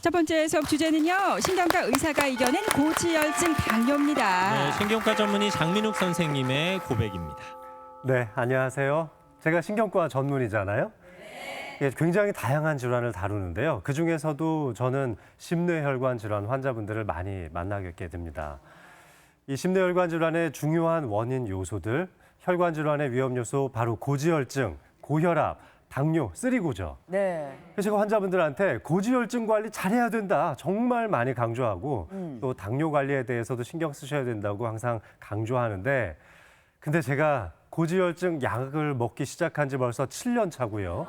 첫 번째 수업 주제는요. 신경과 의사가 이겨낸 고지혈증 당뇨입니다. 네, 신경과 전문의 장민욱 선생님의 고백입니다. 네, 안녕하세요. 제가 신경과 전문의잖아요. 예, 굉장히 다양한 질환을 다루는데요. 그중에서도 저는 심뇌혈관 질환 환자분들을 많이 만나게 됩니다. 이 심뇌혈관 질환의 중요한 원인 요소들, 혈관 질환의 위험 요소 바로 고지혈증, 고혈압, 당뇨, 쓰리고죠. 네. 그래서 제가 환자분들한테 고지혈증 관리 잘해야 된다 정말 많이 강조하고 또 당뇨 관리에 대해서도 신경 쓰셔야 된다고 항상 강조하는데 근데 제가 고지혈증 약을 먹기 시작한 지 벌써 7년 차고요.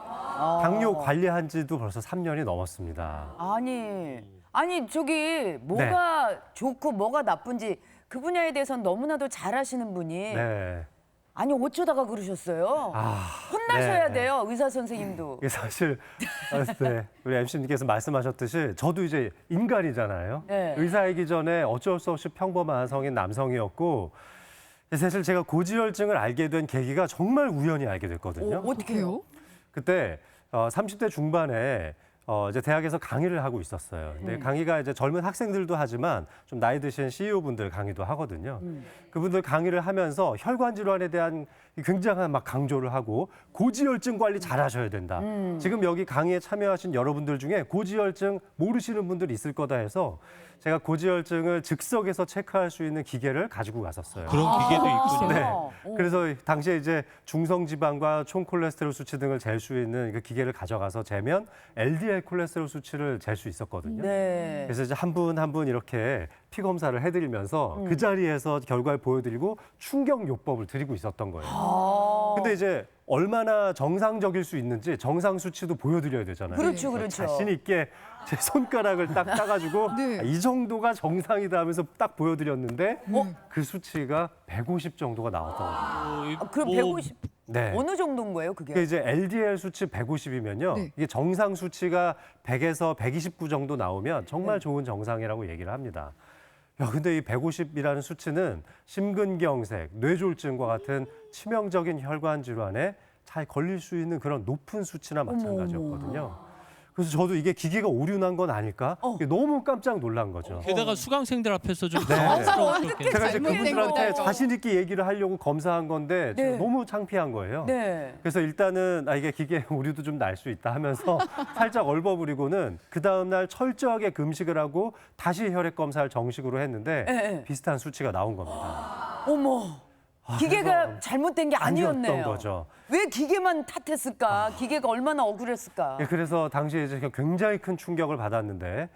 당뇨 관리한 지도 벌써 3년이 넘었습니다. 아니 저기 뭐가 좋고 뭐가 나쁜지 그 분야에 대해서는 너무나도 잘 아시는 분이 네. 아니 어쩌다가 그러셨어요? 혼나셔야 네. 돼요, 의사 선생님도. 이게 사실 네, 우리 MC님께서 말씀하셨듯이 저도 이제 인간이잖아요. 네. 의사이기 전에 어쩔 수 없이 평범한 성인 남성이었고 사실 제가 고지혈증을 알게 된 계기가 정말 우연히 알게 됐거든요. 어떻게 해요? 그때 30대 중반에 이제 대학에서 강의를 하고 있었어요. 근데 강의가 이제 젊은 학생들도 하지만 좀 나이 드신 CEO분들 강의도 하거든요. 그분들 강의를 하면서 혈관 질환에 대한 굉장한 막 강조를 하고 고지혈증 관리 잘 하셔야 된다. 지금 여기 강의에 참여하신 여러분들 중에 고지혈증 모르시는 분들이 있을 거다 해서 제가 고지혈증을 즉석에서 체크할 수 있는 기계를 가지고 갔었어요. 그런 기계도 있군요. 네. 그래서 당시에 이제 중성지방과 총콜레스테롤 수치 등을 잴 수 있는 그 기계를 가져가서 재면 LDL 콜레스테롤 수치를 잴 수 있었거든요. 네. 그래서 이제 한 분 한 분 이렇게 피 검사를 해드리면서 그 자리에서 결과를 보여드리고 충격요법을 드리고 있었던 거예요. 근데 이제 얼마나 정상적일 수 있는지 정상 수치도 보여드려야 되잖아요. 그렇죠, 그래서 그렇죠. 자신 있게 제 손가락을 딱 따가지고 네. 이 정도가 정상이다 하면서 딱 보여드렸는데 그 수치가 150 정도가 나왔던 거예요. 그럼 150 네. 어느 정도인 거예요, 그게? 그게 이제 LDL 수치 150이면요. 네. 이게 정상 수치가 100에서 129 정도 나오면 정말 좋은 정상이라고 얘기를 합니다. 야, 근데 이 150이라는 수치는 심근경색, 뇌졸중과 같은 치명적인 혈관 질환에 잘 걸릴 수 있는 그런 높은 수치나 마찬가지였거든요. 그래서 저도 이게 기계가 오류 난 건 아닐까? 이게 너무 깜짝 놀란 거죠. 게다가 수강생들 앞에서 좀 네. 당황스러웠겠네요. 제가 이제 잘못된 그분들한테 거. 자신 있게 얘기를 하려고 검사한 건데 네. 너무 창피한 거예요. 네. 그래서 일단은 이게 기계 오류도 좀 날 수 있다 하면서 살짝 얼버무리고는 그 다음 날 철저하게 금식을 하고 다시 혈액 검사를 정식으로 했는데 네. 비슷한 수치가 나온 겁니다. 어머. 기계가 잘못된 게 아니었네요. 아니었던 거죠. 왜 기계만 탓했을까? 기계가 얼마나 억울했을까? 예, 그래서 당시에 이제 굉장히 큰 충격을 받았는데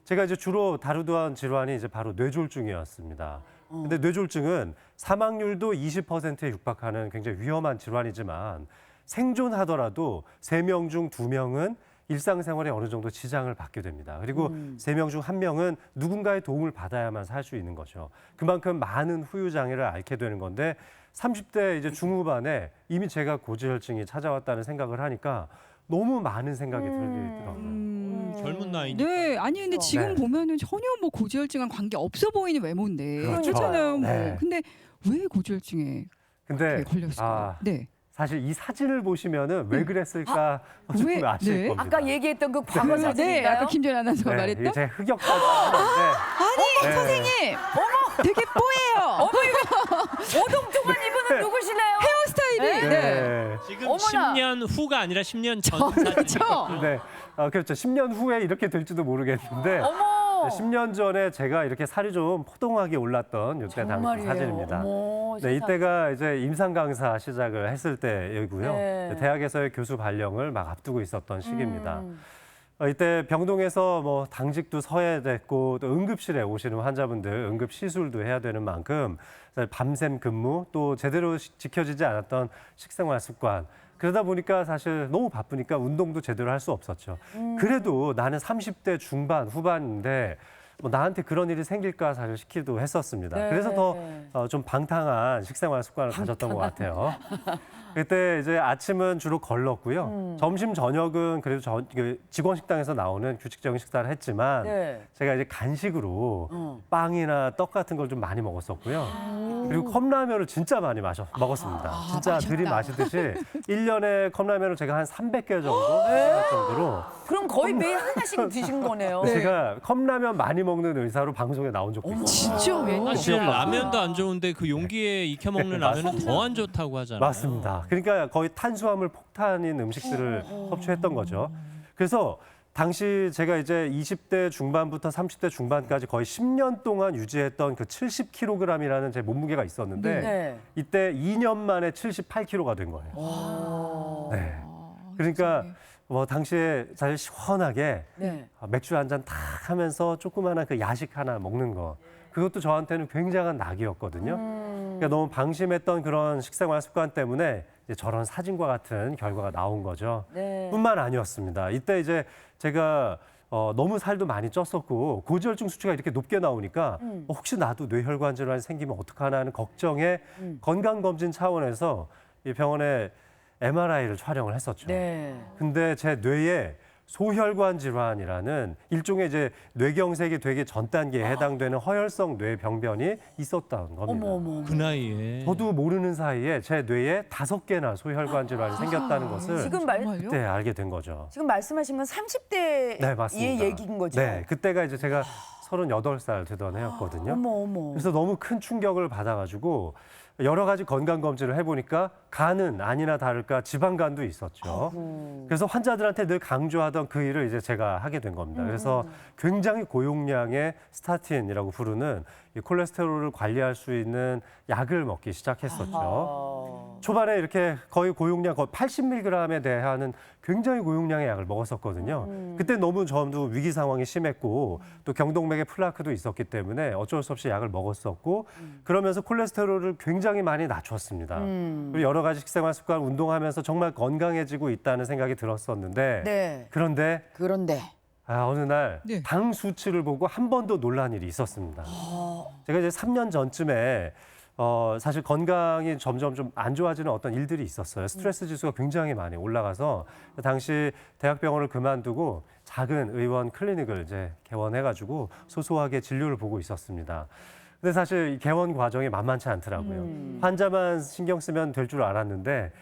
제가 이제 주로 다루던 질환이 이제 바로 뇌졸중이었습니다. 근데 뇌졸중은 사망률도 20%에 육박하는 굉장히 위험한 질환이지만 생존하더라도 3명 중 2명은 일상생활에 어느 정도 지장을 받게 됩니다. 그리고 3명 중 1명은 누군가의 도움을 받아야만 살 수 있는 거죠. 그만큼 많은 후유 장애를 앓게 되는 건데 30대 이제 중후반에 이미 제가 고지혈증이 찾아왔다는 생각을 하니까 너무 많은 생각이 들더라고요. 젊은 나이니까. 네, 아니 근데 지금 네. 보면은 전혀 뭐 고지혈증과 관계 없어 보이는 외모인데 그렇죠. 그렇잖아요. 뭐. 네. 근데 왜 고지혈증에 근데 걸렸을까요? 네. 사실 이 사진을 보시면은 왜 그랬을까 좀 왜? 아실 네. 겁니다. 아까 얘기했던 그 과거 네, 사진인가요? 아까 김전 아나운서가 이게 말했던. 제 흑역사인데 네. 선생님, 되게 뽀예요. 오동통한 이분은 누구시나요? 헤어스타일이. 네. 네. 지금 어머나. 10년 후가 아니라 10년 전 사진. 그렇죠. 네. 그렇죠. 10년 후에 이렇게 될지도 모르겠는데 어머. 10년 전에 제가 이렇게 살이 좀 포동하게 올랐던 이때 당시 정말이에요. 사진입니다. 어머, 네, 세상에. 이때가 이제 임상 강사 시작을 했을 때이고요. 네. 대학에서의 교수 발령을 막 앞두고 있었던 시기입니다. 이때 병동에서 뭐 당직도 서야 됐고 또 응급실에 오시는 환자분들 응급 시술도 해야 되는 만큼 밤샘 근무 또 제대로 지켜지지 않았던 식생활 습관 그러다 보니까 사실 너무 바쁘니까 운동도 제대로 할 수 없었죠. 그래도 나는 30대 중반 후반인데 뭐 나한테 그런 일이 생길까 사실 싶기도 했었습니다. 네. 그래서 더 좀 방탕한 식생활 습관을 가졌던 것 같아요. 그때 이제 아침은 주로 걸렀고요. 점심 저녁은 그래도 직원 식당에서 나오는 규칙적인 식사를 했지만 네. 제가 이제 간식으로 빵이나 떡 같은 걸 좀 많이 먹었었고요. 그리고 컵라면을 진짜 많이 먹었습니다. 진짜 마셨다. 들이마시듯이 1년에 컵라면을 제가 한 300개 정도 먹을 정도로 그럼 거의 매일 하나씩 드신 거네요. 제가 컵라면 많이 먹는 의사로 방송에 나온 적도 있어요. 진짜? 사실 라면도 안 좋은데 그 용기에 익혀 먹는 라면은 더 안 좋다고 하잖아요. 맞습니다. 그러니까 거의 탄수화물 폭탄인 음식들을 섭취했던 거죠. 그래서 당시 제가 이제 20대 중반부터 30대 중반까지 거의 10년 동안 유지했던 그 70kg이라는 제 몸무게가 있었는데 네. 이때 2년 만에 78kg가 된 거예요. 네. 그러니까 뭐 당시에 사실 시원하게 네. 맥주 한 잔 탁 하면서 조그마한 그 야식 하나 먹는 거. 그것도 저한테는 굉장한 낙이었거든요. 그러니까 너무 방심했던 그런 식생활 습관 때문에 이제 저런 사진과 같은 결과가 나온 거죠. 네. 뿐만 아니었습니다. 이때 이제 제가 너무 살도 많이 쪘었고 고지혈증 수치가 이렇게 높게 나오니까 혹시 나도 뇌혈관 질환이 생기면 어떡하나 하는 걱정에 건강검진 차원에서 이 병원에 MRI를 촬영을 했었죠. 네. 근데 제 뇌에 소혈관 질환이라는 일종의 이제 뇌경색이 되기 전 단계에 해당되는 허혈성 뇌병변이 있었다는 겁니다. 어머. 그 나이에. 저도 모르는 사이에 제 뇌에 5개나 소혈관 질환이 생겼다는 것을 지금 그때 알게 된 거죠. 지금 말씀하신 건 30대의 네, 맞습니다. 얘기인 거죠? 네, 그때가 이제 제가 38살 되던 해였거든요. 어머. 그래서 너무 큰 충격을 받아가지고 여러 가지 건강 검진을 해보니까 간은 아니나 다를까 지방간도 있었죠. 그래서 환자들한테 늘 강조하던 그 일을 이제 제가 하게 된 겁니다. 그래서 굉장히 고용량의 스타틴이라고 부르는 이 콜레스테롤을 관리할 수 있는 약을 먹기 시작했었죠. 초반에 이렇게 거의 고용량 거의 80mg에 대한 굉장히 고용량의 약을 먹었었거든요. 그때 너무 저도 위기 상황이 심했고 또 경동맥에 플라크도 있었기 때문에 어쩔 수 없이 약을 먹었었고 그러면서 콜레스테롤을 굉장히 많이 낮췄습니다. 그리고 여러 가지 식생활 습관 운동하면서 정말 건강해지고 있다는 생각이 들었었는데 네. 그런데 그런데 어느 날 네. 당 수치를 보고 한 번 더 놀란 일이 있었습니다. 제가 이제 3년 전쯤에 사실 건강이 점점 좀 안 좋아지는 어떤 일들이 있었어요. 스트레스 지수가 굉장히 많이 올라가서 당시 대학병원을 그만두고 작은 의원 클리닉을 이제 개원해가지고 소소하게 진료를 보고 있었습니다. 근데 사실 이 개원 과정이 만만치 않더라고요. 환자만 신경 쓰면 될 줄 알았는데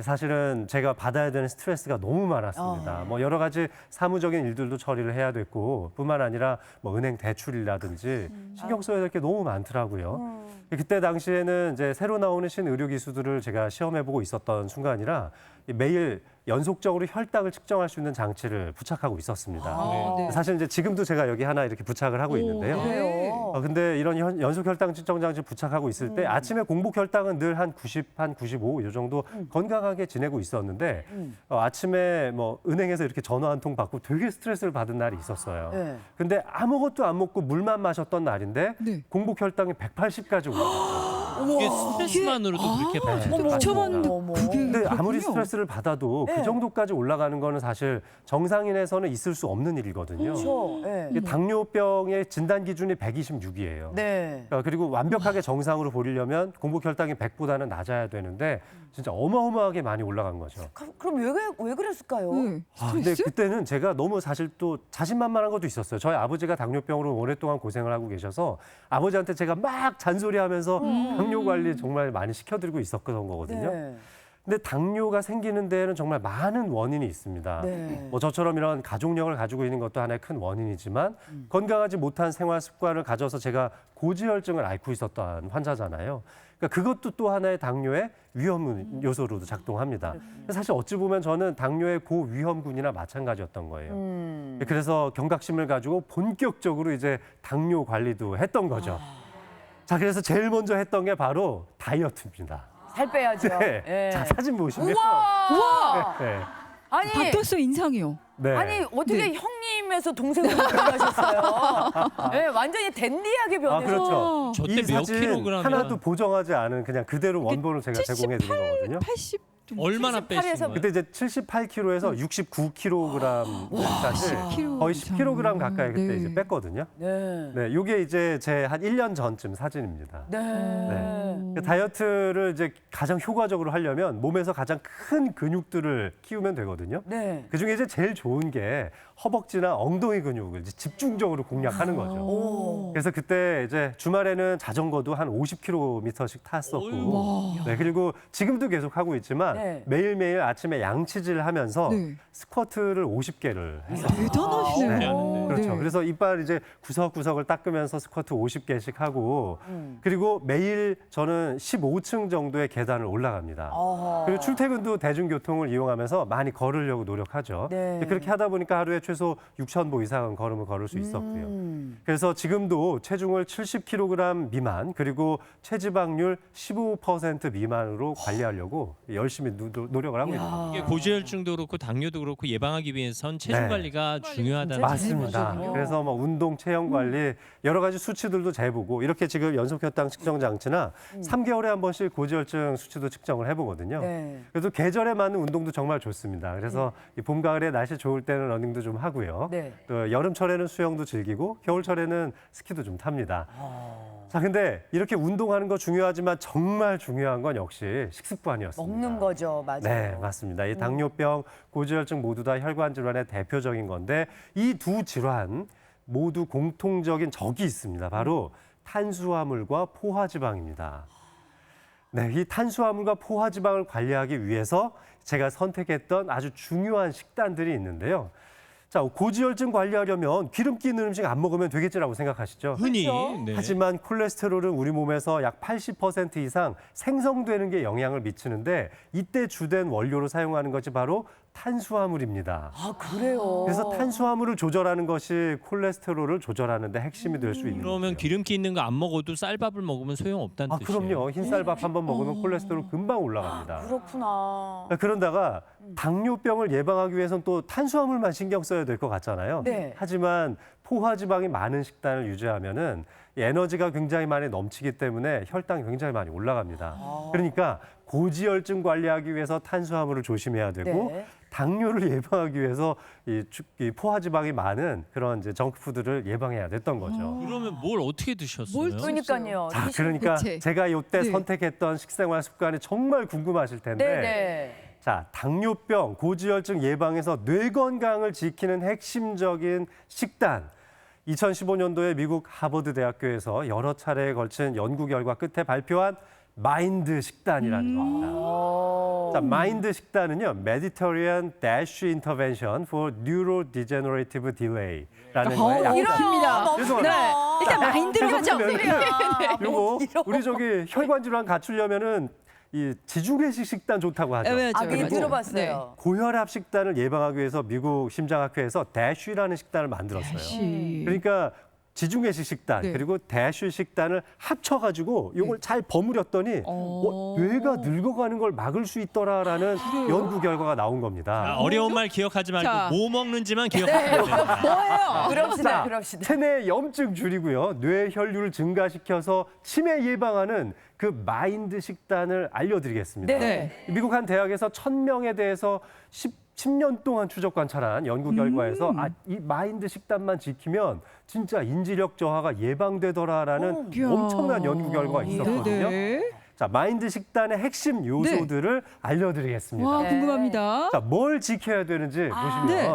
사실은 제가 받아야 되는 스트레스가 너무 많았습니다. 뭐 여러 가지 사무적인 일들도 처리를 해야 됐고 뿐만 아니라 뭐 은행 대출이라든지 신경 써야 될 게 너무 많더라고요. 그때 당시에는 이제 새로 나오는 신의료 기술들을 제가 시험해보고 있었던 순간이라 매일 연속적으로 혈당을 측정할 수 있는 장치를 부착하고 있었습니다. 네. 사실 이제 지금도 제가 여기 하나 이렇게 부착을 하고 있는데요. 그래요. 근데 이런 연속 혈당 측정 장치 부착하고 있을 때 아침에 공복 혈당은 늘 한 90, 한 95 이 정도 건강하게 지내고 있었는데 아침에 뭐 은행에서 이렇게 전화 한 통 받고 되게 스트레스를 받은 날이 있었어요. 네. 근데 아무것도 안 먹고 물만 마셨던 날인데 네. 공복 혈당이 180까지 올라갔어요. 이게 스트레스만으로도 그렇게 빠져요. 네. 맞춰봤는데 어머. 그게 근데 아무리 그렇군요. 스트레스를 받아도 네. 그 정도까지 올라가는 거는 사실 정상인에서는 있을 수 없는 일이거든요. 그렇죠. 네. 이게 당뇨병의 진단 기준이 126이에요. 네. 그리고 완벽하게 정상으로 보려면 공복 혈당이 100보다는 낮아야 되는데 진짜 어마어마하게 많이 올라간 거죠. 그럼 왜 그랬을까요? 네. 근데 스트레스? 그때는 제가 너무 사실 또 자신만만한 것도 있었어요. 저희 아버지가 당뇨병으로 오랫동안 고생을 하고 계셔서 아버지한테 제가 막 잔소리하면서 당뇨 관리 정말 많이 시켜드리고 있었던 거거든요. 네. 근데 당뇨가 생기는 데에는 정말 많은 원인이 있습니다. 네. 뭐 저처럼 이런 가족력을 가지고 있는 것도 하나의 큰 원인이지만 건강하지 못한 생활 습관을 가져서 제가 고지혈증을 앓고 있었던 환자잖아요. 그러니까 그것도 또 하나의 당뇨의 위험 요소로도 작동합니다. 사실 어찌 보면 저는 당뇨의 고위험군이나 마찬가지였던 거예요. 그래서 경각심을 가지고 본격적으로 이제 당뇨 관리도 했던 거죠. 자, 그래서 제일 먼저 했던 게 바로 다이어트입니다. 살 빼야죠. 네. 네. 자, 사진 보시면. 우와! 네. 아니, 바뀌었어 인상이요. 네. 아니 어떻게 네. 형님에서 동생으로 변하셨어요? 네, 완전히 댄디하게 변해서. 그렇죠. 저 이 때 몇 사진 킬로그램이야? 하나도 보정하지 않은 그냥 그대로 원본을 제가 제공해 드린 거거든요. 80 좀. 얼마나 78에서 빼신 거예요? 그때 이제 78kg에서 69kg까지 10kg 거의 이상. 10kg 가까이 그때 네. 이제 뺐거든요. 네. 네, 요게 이제 제 한 1년 전쯤 사진입니다. 네. 그 다이어트를 이제 가장 효과적으로 하려면 몸에서 가장 큰 근육들을 키우면 되거든요. 네. 그 중에 이제 제일 좋은 게 허벅지나 엉덩이 근육을 이제 집중적으로 공략하는 거죠. 오. 그래서 그때 이제 주말에는 자전거도 한 50km씩 탔었고, 네, 그리고 지금도 계속 하고 있지만 네. 매일매일 아침에 양치질을 하면서 네. 스쿼트를 50개를 했어요. 대단하시네요. 네. 그렇죠. 네. 그래서 이빨 이제 구석구석을 닦으면서 스쿼트 50개씩 하고 그리고 매일 저는 15층 정도의 계단을 올라갑니다. 그리고 출퇴근도 대중교통을 이용하면서 많이 걸으려고 노력하죠. 네. 그렇게 하다 보니까 하루에 최소 6,000보 이상은 걸음을 걸을 수 있었고요. 그래서 지금도 체중을 70kg 미만 그리고 체지방률 15% 미만으로 관리하려고 열심히 노력을 하고 있습니다. 이게 고지혈증도 그렇고 당뇨도 그렇고 예방하기 위해선 체중 네. 관리가 중요하다는 맞습니다. 맞아요. 그래서 뭐 운동, 체형 관리 여러 가지 수치들도 재보고 이렇게 지금 연속 혈당 측정 장치나 3개월에 한 번씩 고지혈증 수치도 측정을 해보거든요. 네. 그래서 계절에 맞는 운동도 정말 좋습니다. 그래서 이 봄, 가을에 날씨 좋을 때는 러닝도 좀 하고요. 네. 또 여름철에는 수영도 즐기고 겨울철에는 스키도 좀 탑니다. 자, 근데 이렇게 운동하는 거 중요하지만 정말 중요한 건 역시 식습관이었습니다. 먹는 거죠, 맞아요. 네, 맞습니다. 이 당뇨병, 고지혈증 모두 다 혈관 질환의 대표적인 건데 이 두 질환 모두 공통적인 적이 있습니다. 바로 탄수화물과 포화지방입니다. 네, 이 탄수화물과 포화지방을 관리하기 위해서 제가 선택했던 아주 중요한 식단들이 있는데요. 자, 고지혈증 관리하려면 기름기 있는 음식 안 먹으면 되겠지라고 생각하시죠? 흔히 그렇죠? 네. 하지만 콜레스테롤은 우리 몸에서 약 80% 이상 생성되는 게 영향을 미치는데 이때 주된 원료로 사용하는 것이 바로 탄수화물입니다. 아, 그래요? 그래서 탄수화물을 조절하는 것이 콜레스테롤을 조절하는 데 핵심이 될 수 있는 그러면 거예요. 기름기 있는 거 안 먹어도 쌀밥을 먹으면 소용없다는 뜻이에요. 그럼요. 흰쌀밥 한 번 먹으면 콜레스테롤 금방 올라갑니다. 그렇구나. 그런다가 당뇨병을 예방하기 위해서는 또 탄수화물만 신경 써야 될 것 같잖아요. 네. 하지만 포화지방이 많은 식단을 유지하면은 이 에너지가 굉장히 많이 넘치기 때문에 혈당이 굉장히 많이 올라갑니다. 그러니까 고지혈증 관리하기 위해서 탄수화물을 조심해야 되고 네. 당뇨를 예방하기 위해서 이 포화지방이 많은 그런 이제 정크푸드를 예방해야 됐던 거죠. 그러면 뭘 어떻게 드셨어요? 뭘 그러니까요. 자, 그러니까 대체. 제가 이때 네. 선택했던 식생활 습관이 정말 궁금하실 텐데 네네. 자, 당뇨병, 고지혈증 예방에서 뇌 건강을 지키는 핵심적인 식단. 2015년도에 미국 하버드 대학교에서 여러 차례에 걸친 연구 결과 끝에 발표한 마인드 식단이라는 겁니다. 자, 마인드 식단은요, Mediterranean Dash Intervention for Neurodegenerative Delay라는 거예요. 약간. 길어요. 죄송합니다. 네. 일단 마인드를 하죠. 요거 우리 저기 혈관 질환 갖추려면은 이 지중해식 식단 좋다고 하죠. 네, 아, 네, 맞아요. 들어봤어요. 고혈압 식단을 예방하기 위해서 미국 심장학회에서 대쉬라는 식단을 만들었어요. 다시. 그러니까 지중해식 식단 네. 그리고 대쉬 식단을 합쳐가지고 이걸 잘 버무렸더니 뇌가 늙어가는 걸 막을 수 있더라라는 연구 결과가 나온 겁니다. 자, 어려운 말 기억하지 말고 자. 뭐 먹는지만 기억하면 됩니다. 뭐예요? 그럽시다, 그럽시다. 체내 염증 줄이고요. 뇌 혈류를 증가시켜서 치매 예방하는 그 마인드 식단을 알려드리겠습니다. 네. 미국 한 대학에서 1,000명에 대해서 10년 동안 추적 관찰한 연구 결과에서 이 마인드 식단만 지키면 진짜 인지력 저하가 예방되더라라는 이야. 엄청난 연구 결과가 있었거든요. 네. 자, 마인드 식단의 핵심 요소들을 알려드리겠습니다. 와, 네. 궁금합니다. 자, 뭘 지켜야 되는지 보시면 네.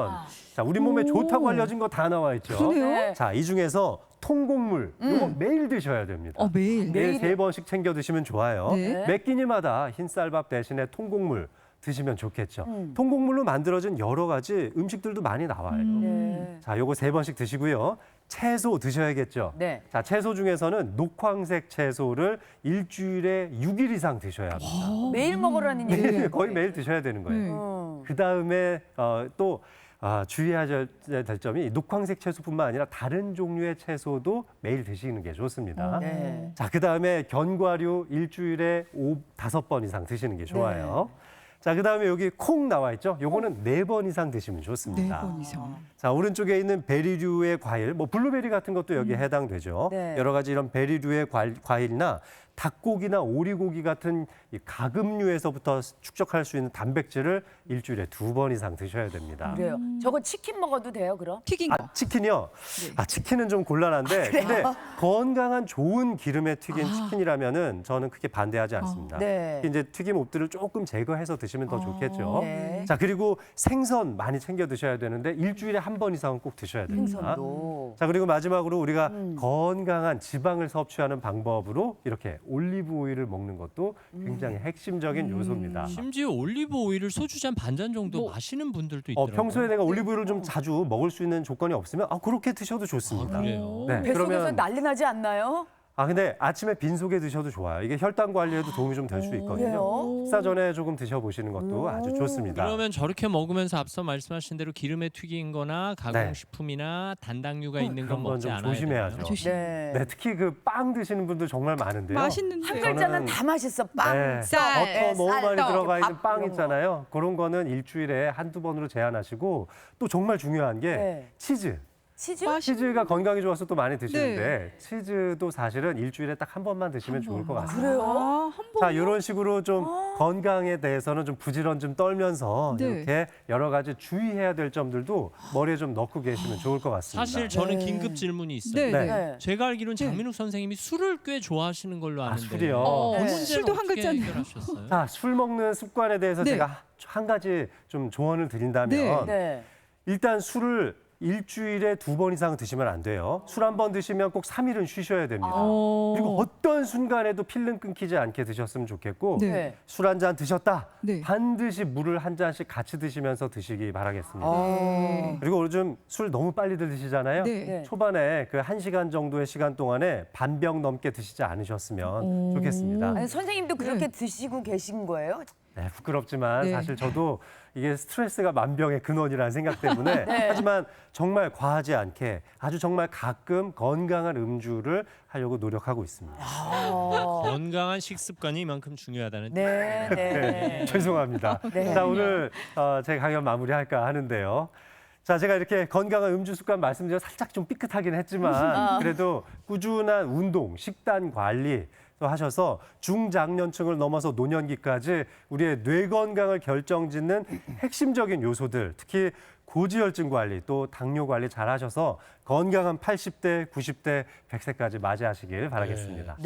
자, 우리 몸에 오. 좋다고 알려진 거 다 나와 있죠. 그러네요. 네. 자, 이 중에서 통곡물 이거 매일 드셔야 됩니다. 매일. 매일 3번씩 챙겨 드시면 좋아요. 네. 매 끼니마다 흰쌀밥 대신에 통곡물 드시면 좋겠죠. 통곡물로 만들어진 여러 가지 음식들도 많이 나와요. 네. 자, 요거 3번씩 드시고요. 채소 드셔야겠죠. 네. 자, 채소 중에서는 녹황색 채소를 일주일에 6일 이상 드셔야 합니다. 매일 먹으라는 얘기예요. 거의 매일 드셔야 되는 거예요. 네. 그 다음에 또 주의해야 될 점이 녹황색 채소뿐만 아니라 다른 종류의 채소도 매일 드시는 게 좋습니다. 네. 자, 그 다음에 견과류 일주일에 5번 이상 드시는 게 좋아요. 자, 그 다음에 여기 콩 나와 있죠? 요거는 4번 이상 드시면 좋습니다. 4번 이상. 자, 오른쪽에 있는 베리류의 과일, 뭐 블루베리 같은 것도 여기에 해당되죠. 네. 여러 가지 이런 베리류의 과일이나 닭고기나 오리고기 같은 이 가금류에서부터 축적할 수 있는 단백질을 일주일에 2번 이상 드셔야 됩니다. 그래요. 저거 치킨 먹어도 돼요, 그럼? 튀긴 거. 치킨이요? 치킨은 좀 곤란한데 근데 건강한 좋은 기름에 튀긴 치킨이라면은 저는 크게 반대하지 않습니다. 네. 이제 튀김 옵들을 조금 제거해서 드시면 더 좋겠죠. 네. 자, 그리고 생선 많이 챙겨 드셔야 되는데 일주일에 1번 이상은 꼭 드셔야 됩니다. 생선도. 자, 그리고 마지막으로 우리가 건강한 지방을 섭취하는 방법으로 이렇게 올리브 오일을 먹는 것도 굉장히 핵심적인 요소입니다. 심지어 올리브 오일을 소주잔 반잔 정도 마시는 분들도 있더라고요. 평소에 내가 올리브 오일을 좀 자주 먹을 수 있는 조건이 없으면 그렇게 드셔도 좋습니다. 그래요? 네, 뱃속에서 난리 나지 않나요? 근데 아침에 빈속에 드셔도 좋아요. 이게 혈당 관리에도 도움이 좀 될 수 있거든요. 그래요? 식사 전에 조금 드셔보시는 것도 아주 좋습니다. 그러면 저렇게 먹으면서 앞서 말씀하신 대로 기름에 튀긴 거나 가공식품이나 단당류가 있는 건 그런 건 먹지 좀 않아야 조심해야죠. 되나요? 조심. 네. 네, 특히 그 빵 드시는 분들 정말 많은데요. 맛있는데. 한 글자는 저는- 다 맛있어. 빵, 네, 쌀, 버터 너무 쌀, 많이 떡, 들어가 있는 밥 빵 이런 거. 있잖아요. 그런 거는 일주일에 한두 번으로 제한하시고 또 정말 중요한 게 네. 치즈. 치즈? 치즈가 건강에 좋아서 또 많이 드시는데 치즈도 사실은 일주일에 딱 한 번만 드시면 좋을 것 같습니다. 그래요? 한 번. 자, 이런 식으로 좀 건강에 대해서는 좀 부지런 좀 떨면서 네. 이렇게 여러 가지 주의해야 될 점들도 머리에 좀 넣고 계시면 좋을 것 같습니다. 사실 저는 네. 긴급 질문이 있어요. 네, 네. 네. 제가 알기로는 장민욱 선생님이 술을 꽤 좋아하시는 걸로 아는데 술이요? 그 네. 문제는 술도 한 어떻게 글자네요. 해결하셨어요? 자, 술 먹는 습관에 대해서 네. 제가 한 가지 좀 조언을 드린다면 네. 네. 일단 술을 일주일에 2번 이상 드시면 안 돼요. 술 한 번 드시면 꼭 3일은 쉬셔야 됩니다. 그리고 어떤 순간에도 필름 끊기지 않게 드셨으면 좋겠고 네. 네. 술 한 잔 드셨다. 네. 반드시 물을 한 잔씩 같이 드시면서 드시기 바라겠습니다. 아. 그리고 요즘 술 너무 빨리 드시잖아요. 네. 네. 초반에 그 1시간 정도의 시간 동안에 반병 넘게 드시지 않으셨으면 좋겠습니다. 아니, 선생님도 그렇게 드시고 계신 거예요? 네, 부끄럽지만 네. 사실 저도 이게 스트레스가 만병의 근원이라는 생각 때문에 네. 하지만 정말 과하지 않게 아주 정말 가끔 건강한 음주를 하려고 노력하고 있습니다. 건강한 식습관이 이만큼 중요하다는 네, 네. 죄송합니다. 네. 자, 오늘 제 강연 마무리할까 하는데요. 자, 제가 이렇게 건강한 음주 습관 말씀드려 살짝 좀 삐끗하긴 했지만 그래도 꾸준한 운동, 식단 관리 또 하셔서 중장년층을 넘어서 노년기까지 우리의 뇌 건강을 결정짓는 핵심적인 요소들, 특히 고지혈증 관리 또 당뇨 관리 잘 하셔서 건강한 80대, 90대, 100세까지 맞이하시길 바라겠습니다.